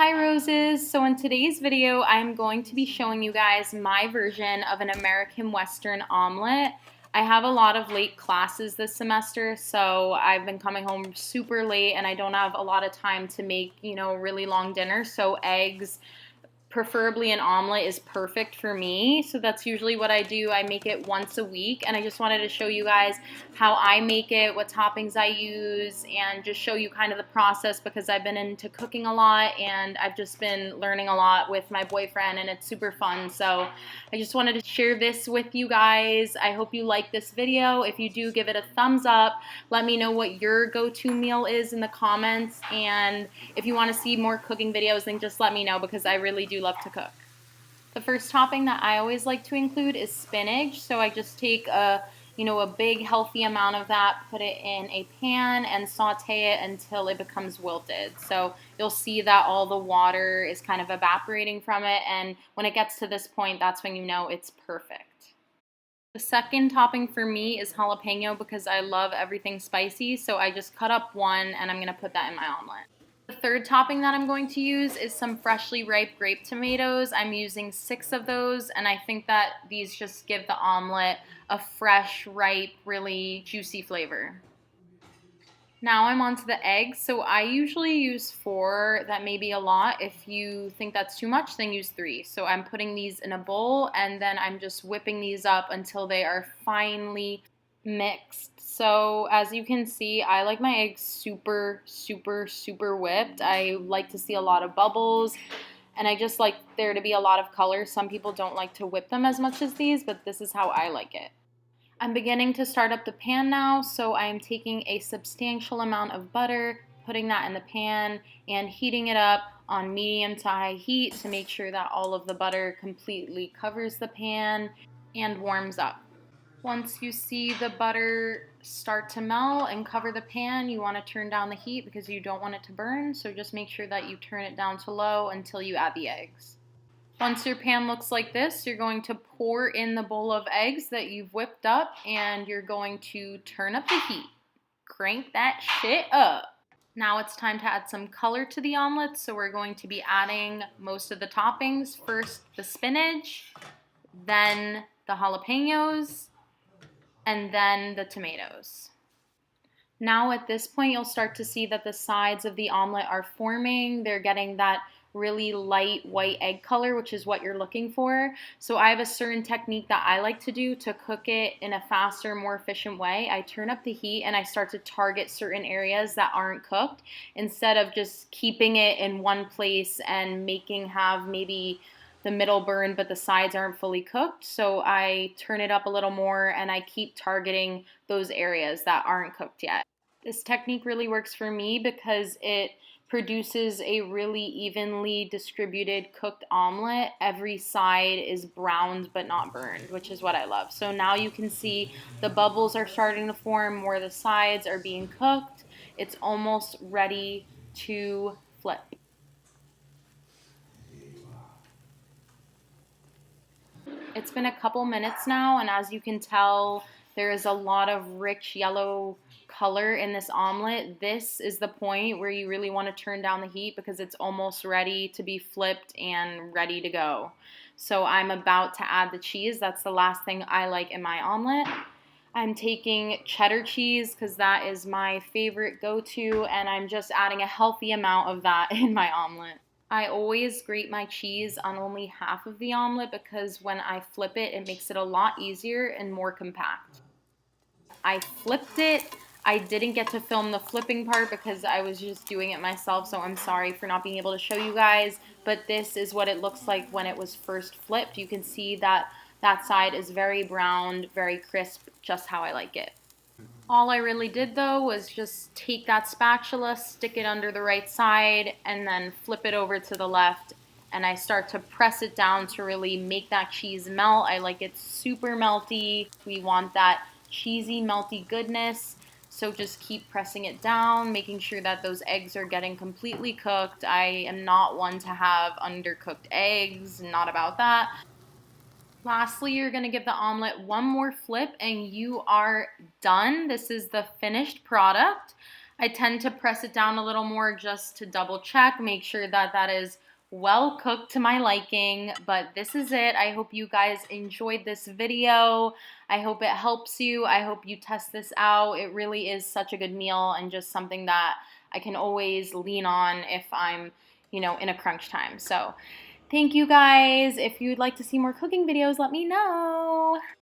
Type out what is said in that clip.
Hi roses! So in today's video, I'm going to be showing you guys my version of an American Western omelet. I have a lot of late classes this semester, so I've been coming home super late and I don't have a lot of time to make, really long dinner. So eggs, preferably an omelet, is perfect for me. So that's usually what I do. I make it once a week, and I just wanted to show you guys how I make it, what toppings I use, and just show you kind of the process because I've been into cooking a lot and I've just been learning a lot with my boyfriend and it's super fun. So I just wanted to share this with you guys. I hope you like this video. If you do, give it a thumbs up. Let me know what your go-to meal is in the comments, and if you want to see more cooking videos, then just let me know because I really do love to cook. The first topping that I always like to include is spinach. So I just take a big healthy amount of that, put it in a pan and saute it until it becomes wilted. So you'll see that all the water is kind of evaporating from it, and when it gets to this point, that's when you know it's perfect. The second topping for me is jalapeno because I love everything spicy, so I just cut up one and I'm going to put that in my omelet. The third topping that I'm going to use is some freshly ripe grape tomatoes. I'm using 6 of those, and I think that these just give the omelet a fresh, ripe, really juicy flavor. Now I'm on to the eggs. So I usually use 4. That may be a lot. If you think that's too much, then use 3. So I'm putting these in a bowl, and then I'm just whipping these up until they are finely mixed. So as you can see, I like my eggs super, super, super whipped. I like to see a lot of bubbles, and I just like there to be a lot of color. Some people don't like to whip them as much as these, but this is how I like it. I'm beginning to start up the pan now, so I'm taking a substantial amount of butter, putting that in the pan, and heating it up on medium to high heat to make sure that all of the butter completely covers the pan and warms up. Once you see the butter start to melt and cover the pan, you want to turn down the heat because you don't want it to burn, so just make sure that you turn it down to low until you add the eggs. Once your pan looks like this, you're going to pour in the bowl of eggs that you've whipped up, and you're going to turn up the heat. Crank that shit up. Now it's time to add some color to the omelet, so we're going to be adding most of the toppings. First the spinach, then the jalapenos, and then the tomatoes. Now at this point, you'll start to see that the sides of the omelet are forming. They're getting that really light white egg color, which is what you're looking for. So I have a certain technique that I like to do to cook it in a faster, more efficient way. I turn up the heat and I start to target certain areas that aren't cooked instead of just keeping it in one place and have maybe the middle burn but the sides aren't fully cooked. So I turn it up a little more and I keep targeting those areas that aren't cooked yet. This technique really works for me because it produces a really evenly distributed cooked omelet. Every side is browned but not burned, which is what I love. So now you can see the bubbles are starting to form where the sides are being cooked. It's almost ready to flip. It's been a couple minutes now, and as you can tell, there is a lot of rich yellow color in this omelet. This is the point where you really want to turn down the heat because it's almost ready to be flipped and ready to go. So I'm about to add the cheese. That's the last thing I like in my omelet. I'm taking cheddar cheese because that is my favorite go-to, and I'm just adding a healthy amount of that in my omelet. I always grate my cheese on only half of the omelet because when I flip it, it makes it a lot easier and more compact. I flipped it. I didn't get to film the flipping part because I was just doing it myself, so I'm sorry for not being able to show you guys, but this is what it looks like when it was first flipped. You can see that that side is very browned, very crisp, just how I like it. All I really did though was just take that spatula, stick it under the right side, and then flip it over to the left, and I start to press it down to really make that cheese melt. I like it super melty. We want that cheesy, melty goodness. So just keep pressing it down, making sure that those eggs are getting completely cooked. I am not one to have undercooked eggs, not about that. Lastly, you're going to give the omelet one more flip and you are done. This is the finished product. I tend to press it down a little more just to double check, make sure that that is well cooked to my liking. But this is it. I hope you guys enjoyed this video. I hope it helps you. I hope you test this out. It really is such a good meal and just something that I can always lean on if I'm, in a crunch time. So thank you guys. If you'd like to see more cooking videos, let me know.